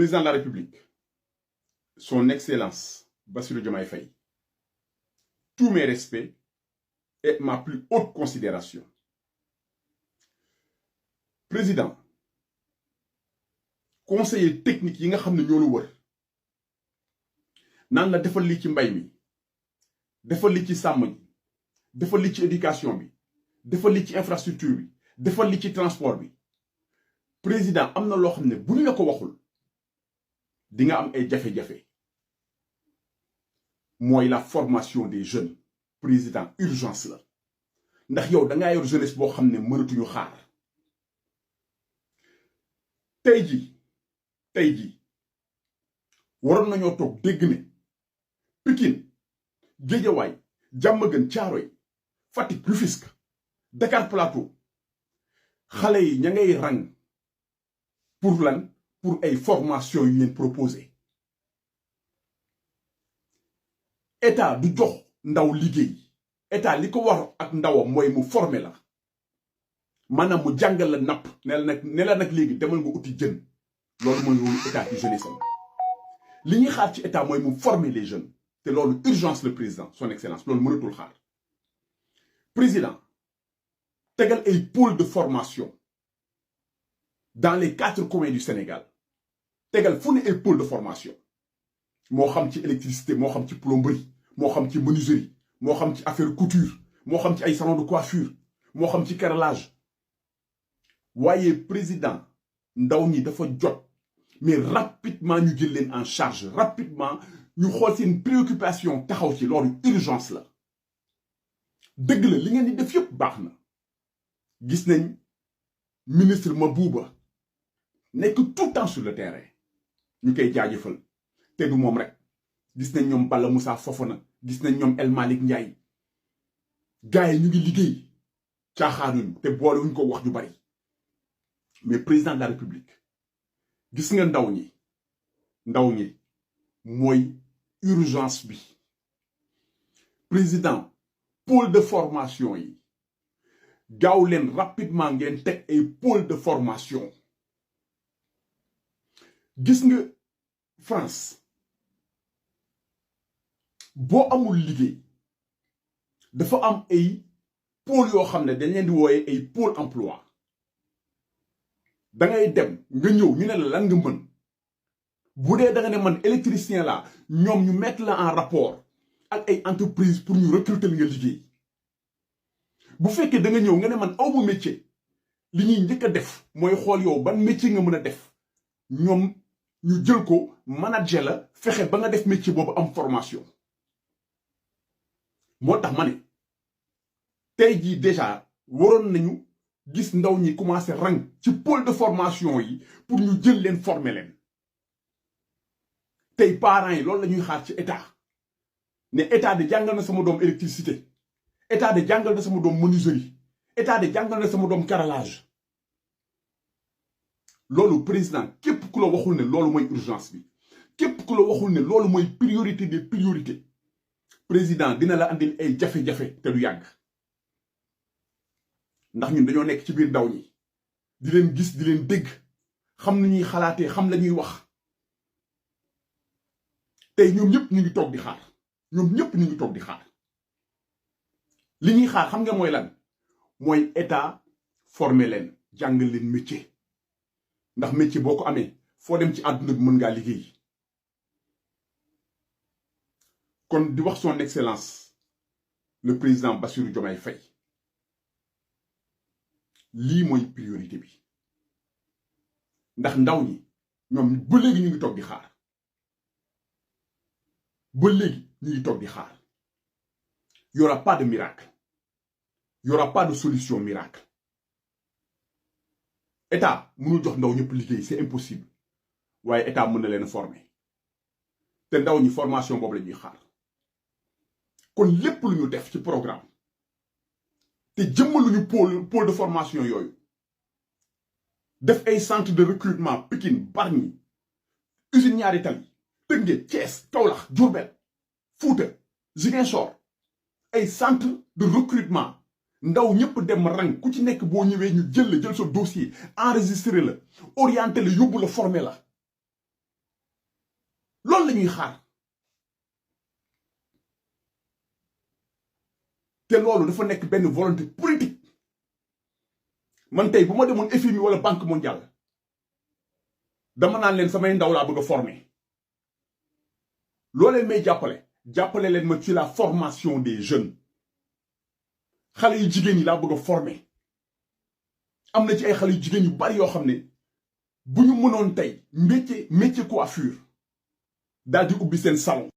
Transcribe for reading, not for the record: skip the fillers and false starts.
Président de la République, son Excellence Bassirou Diomaye Faye, tous mes respects et ma plus haute considération. Président, conseiller technique yi nga xam ne ñoo la wër naan la defal li ci mbay mi defal li ci sàmm ji defal li ci éducation bi defal li ci infrastructure bi defal li ci transport bi président am na loo xam ne bu ñu la ko waxul di nga am ay jafe-jafe mooy la formation des jeunes président urgence la ndax yow da ngaa yor jeunesse boo xam ne mënatuñu xaar tey jii waroon nañoo toog dégg ne Pikine Guédiawaye Diamaguène Thiaroye Fatick Rufisque Dakar Plateau xale yi ña ngay rang pour lan pour ay formation yu leen proposé état du jox ndaw liggéey état li ko war ak ndawam mooy mu former la maanaam mu jàngal la napp ne la nag léegi demal nga uti jën loolu mooy rôle état ci jeunesse am li ñuy xaar ci état mooy mu former les jeunes te loolu urgence le président son excellence loolu mënatul xaar président tegal ay pôle de formation dans les 4 coins du Sénégal tegal fu ne ay pôle de formation moo xam ci électricité moo xam ci plomberie moo xam ci menuiserie moo xam ci affaire couture moo xam ci ay salon de coiffure moo xam ci carrelage waaye président ndaw ñi dafa jot mais rapidement ñu jël leen en charge rapidement ñu xool seen préoccupation taxaw ci loolu urgence la dëgg la li ngeen di def yëpp baax na gis nañ ministre Mabouba nekk tout le temps sur le terrain ñu koy jaajëfal te du moom rek gis nañ ñoom Balla Moussa Fofana gis nañ ñoom El Malick Ndiaye gars yi ñu ngi liggéey caaxaanuñ te boolewuñ ko wax ju bari mais président de la République gis nga ndaw ñi mooy urgence bi président pôle de formation yi gaaw leen rapidement ngeen teg ay pôle de formation gis nga France boo amul liggéey dafa am ay pôle yoo xam ne dañ leen di wooye ay pôle emploi da ngay dem nga ñëw ñu ne la lan nga mën bu dee da nga ne man électricien la ñoom ñu mettre la en rapport ak ay entreprise pour ñu recruter nga liggéey bu fekkee da nga ñëw nga ne man awma métier li ñuy njëkk a def mooy xool yow ban métier nga mën a def ñoom ñu jël ko manager la fexe ba nga def métier boobu am formation moo tax ma ne tey jii déjà waroon nañu gis ndaw ñi commencé rang ci pôle de formation yi pour ñu jël leen former leen tey parents yi loolu la ñuy xaar ci état ne état de jàngal na sama doom électricité état de jàngal na sama doom menuiserie état de jàngal na sama doom carrelage loolu président képp ku la waxul ne loolu mooy urgence bi képp ku la waxul ne loolu mooy priorité des priorités président dina la andil ay jafe-jafe te du yàgg ndax ñun dañoo nekk ci biir ndaw ñi di leen gis di leen dégg xam na ñuy xalaatee xam la ñuy wax tey ñoom ñëpp ñu ngi toog di xaar li ñuy xaar xam nga mooy lan mooy état former leen jàngal leen métier ndax métier boo ko amee foo dem ci àdduna bi mën ngaa liggéey kon di wax son excellence le président Bassirou Diomaye Faye lii mooy priorité bi ndax ndaw ñi ñoom ba léegi ñu ngi toog di xaar y aura pas de miracle y aura pas de solution miracle état mënul jox ndaw ñëpp liggéey c'est impossible waaye état mën na leen former te ndaw ñi formation boobu la ñuy xaar kon lépp lu ñu def ci programme te jëmmaluñu pôle de formation yooyu def ay centre de recrutement Pikine Bargny usine Ñaari Tali Tëngéej Thiès Kaolack Diourbel Fouta Ziguinchor ay centre de recrutement ndaw ñëpp dem rang ku ci nekk boo ñëwee ñu jël sa dossier enregistré la orienté la yóbbu la formé la loolu la ñuy xaar te loolu dafa nekk benn volonté politique man tey bu ma demoon FMI wala Banque mondiale dama naan leen samay ndaw laa bëgg a former loolee may jàppale leen ma ci la formation des jeunes xale yu jigéen yi laa bëgg a former am na ci ay xale yu jigéen yu bari yoo xam ne bu ñu mënoon tey métier coiffure daal di ubbi seen salon